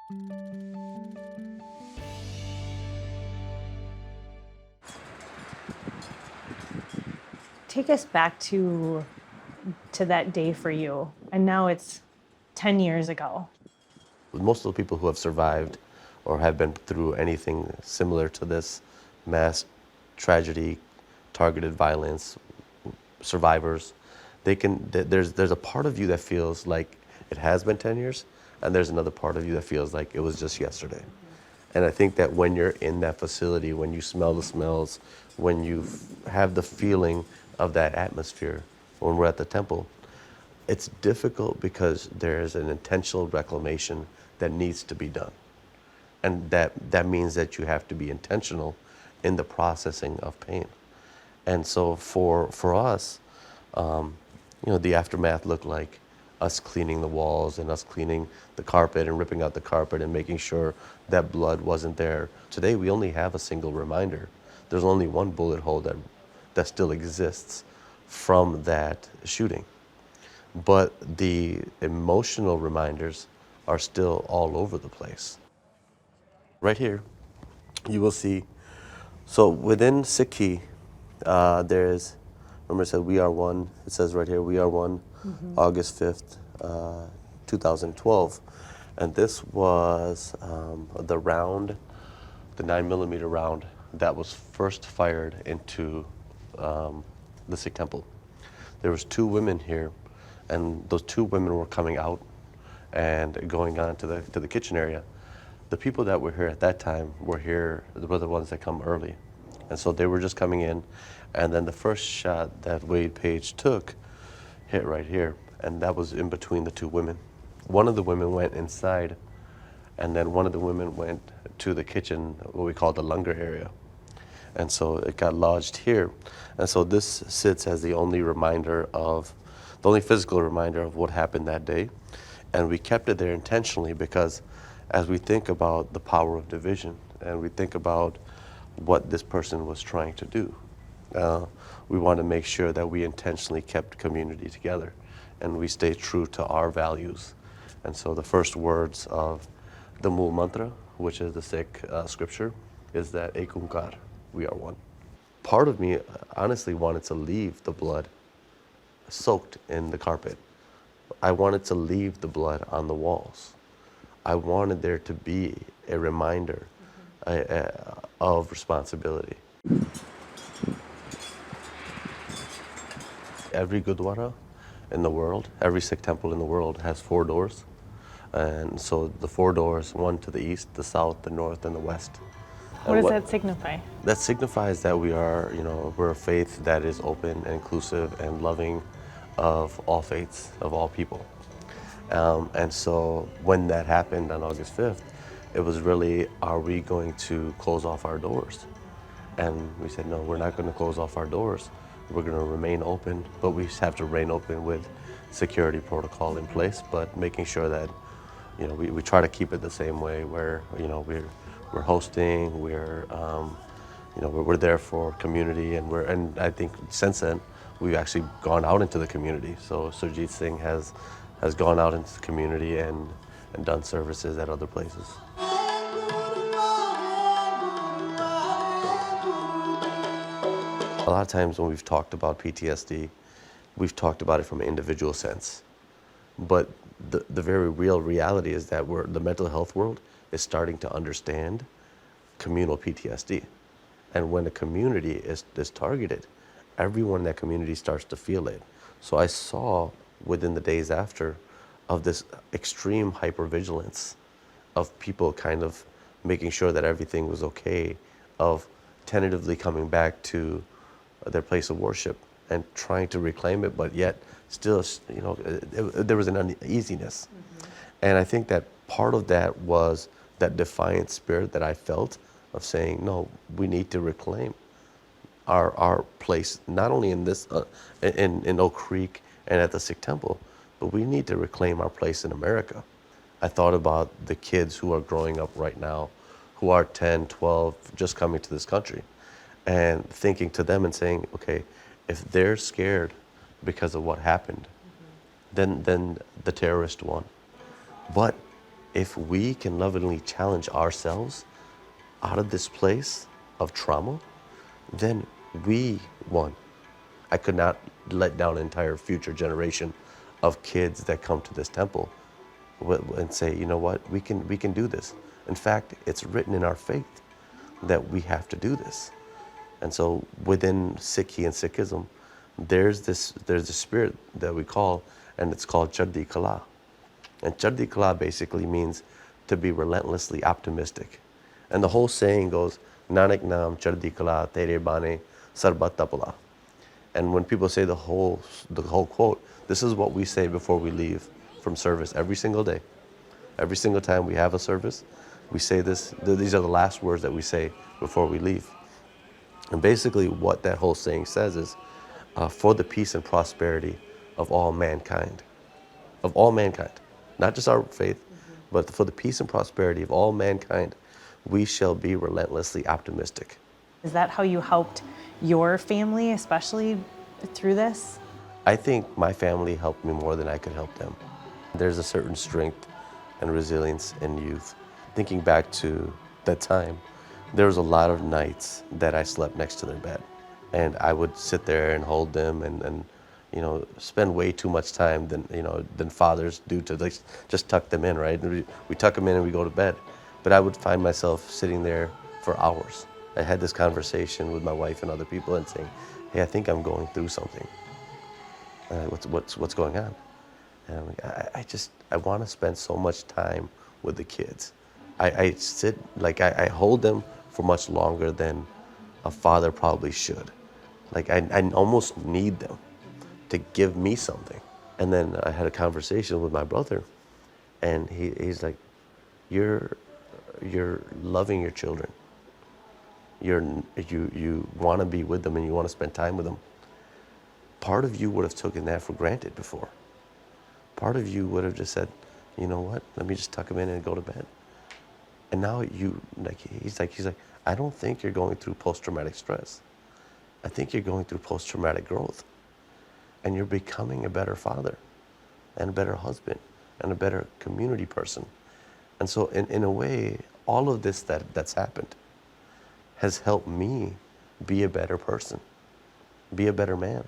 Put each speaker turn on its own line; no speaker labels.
Take us back to that day for you, and now it's 10 years ago.
Most of the people who have survived or have been through anything similar to this mass tragedy, targeted violence, survivors, there's a part of you that feels like it has been 10 years, and there's another part of you that feels like it was just yesterday. And I think that when you're in that facility, when you smell the smells, when you have the feeling of that atmosphere, when we're at the temple, it's difficult because there's an intentional reclamation that needs to be done. And that means that you have to be intentional in the processing of pain. And so for us, the aftermath looked like us cleaning the walls and us cleaning the carpet and ripping out the carpet and making sure that blood wasn't there. Today, we only have a single reminder. There's only one bullet hole that still exists from that shooting. But the emotional reminders are still all over the place. Right here, you will see, so within Sikhi, there's, remember it said, we are one. It says right here, we are one, August 5th, 2012. And this was the round, the 9mm round that was first fired into the Sikh Temple. There was 2 women here, and those 2 women were coming out and going on to the kitchen area. The people that were here at that time were the ones that come early. And so they were just coming in, and then the first shot that Wade Page took hit right here, and that was in between the 2 women. One of the women went inside, and then one of the women went to the kitchen, what we call the langar area. And so it got lodged here. And so this sits as the only physical reminder of what happened that day. And we kept it there intentionally because as we think about the power of division and we think about what this person was trying to do, we want to make sure that we intentionally kept community together and we stay true to our values. And so the first words of the Mool Mantra, which is the Sikh scripture, is that Ek Onkar, we are one. Part of me honestly wanted to leave the blood soaked in the carpet. I wanted to leave the blood on the walls. I wanted there to be a reminder of responsibility. Every Gurdwara in the world, every Sikh temple in the world has 4 doors. And so the 4 doors, one to the east, the south, the north, and the west.
What does that signify?
That signifies that we're a faith that is open and inclusive and loving of all faiths, of all people. And so when that happened on August 5th, it was really, are we going to close off our doors? And we said, no, we're not going to close off our doors. We're going to remain open, but we just have to remain open with security protocol in place, but making sure that, we try to keep it the same way where, we're hosting, we're there for community, and I think since then, we've actually gone out into the community. So Surjit Singh has gone out into the community and done services at other places. A lot of times when we've talked about PTSD, we've talked about it from an individual sense. But the very real reality is that the mental health world is starting to understand communal PTSD. And when a community is targeted, everyone in that community starts to feel it. So I saw within the days after of this extreme hypervigilance of people kind of making sure that everything was okay, of tentatively coming back to their place of worship and trying to reclaim it, but yet still, there was an uneasiness. And I think that part of that was that defiant spirit that I felt of saying, no, we need to reclaim our place, not only in this, in Oak Creek and at the Sikh Temple, but we need to reclaim our place in America. I thought about the kids who are growing up right now, who are 10, 12, just coming to this country, and thinking to them and saying, okay, if they're scared because of what happened, then the terrorist won. But if we can lovingly challenge ourselves out of this place of trauma, then we won. I could not let down an entire future generation of kids that come to this temple and say, you know what, we can do this. In fact, it's written in our faith that we have to do this. And so within Sikhi and Sikhism, there's a spirit that we call, and it's called Chardi Kala. And Chardi Kala basically means to be relentlessly optimistic. And the whole saying goes, Nanak Naam Chardi Kala Tere Bane Sarbat Tapala. And when people say the whole quote, this is what we say before we leave from service every single day. Every single time we have a service, we say this. These are the last words that we say before we leave. And basically what that whole saying says is, for the peace and prosperity of all mankind. Of all mankind. Not just our faith, but for the peace and prosperity of all mankind, we shall be relentlessly optimistic.
Is that how you helped your family, especially through this?
I think my family helped me more than I could help them. There's a certain strength and resilience in youth. Thinking back to that time, there was a lot of nights that I slept next to their bed. And I would sit there and hold them and you know, spend way too much time than fathers do to like just tuck them in, right? We tuck them in and we go to bed. But I would find myself sitting there for hours. I had this conversation with my wife and other people and saying, hey, I think I'm going through something. What's going on? And I'm like, I want to spend so much time with the kids. I hold them for much longer than a father probably should. Like I almost need them to give me something. And then I had a conversation with my brother, and he's like, you're loving your children. You want to be with them and you want to spend time with them. Part of you would have taken that for granted before. Part of you would have just said, you know what, let me just tuck them in and go to bed. And now he's like, I don't think you're going through post-traumatic stress. I think you're going through post-traumatic growth. And you're becoming a better father and a better husband and a better community person. And so in a way, all of this that's happened has helped me be a better person, be a better man.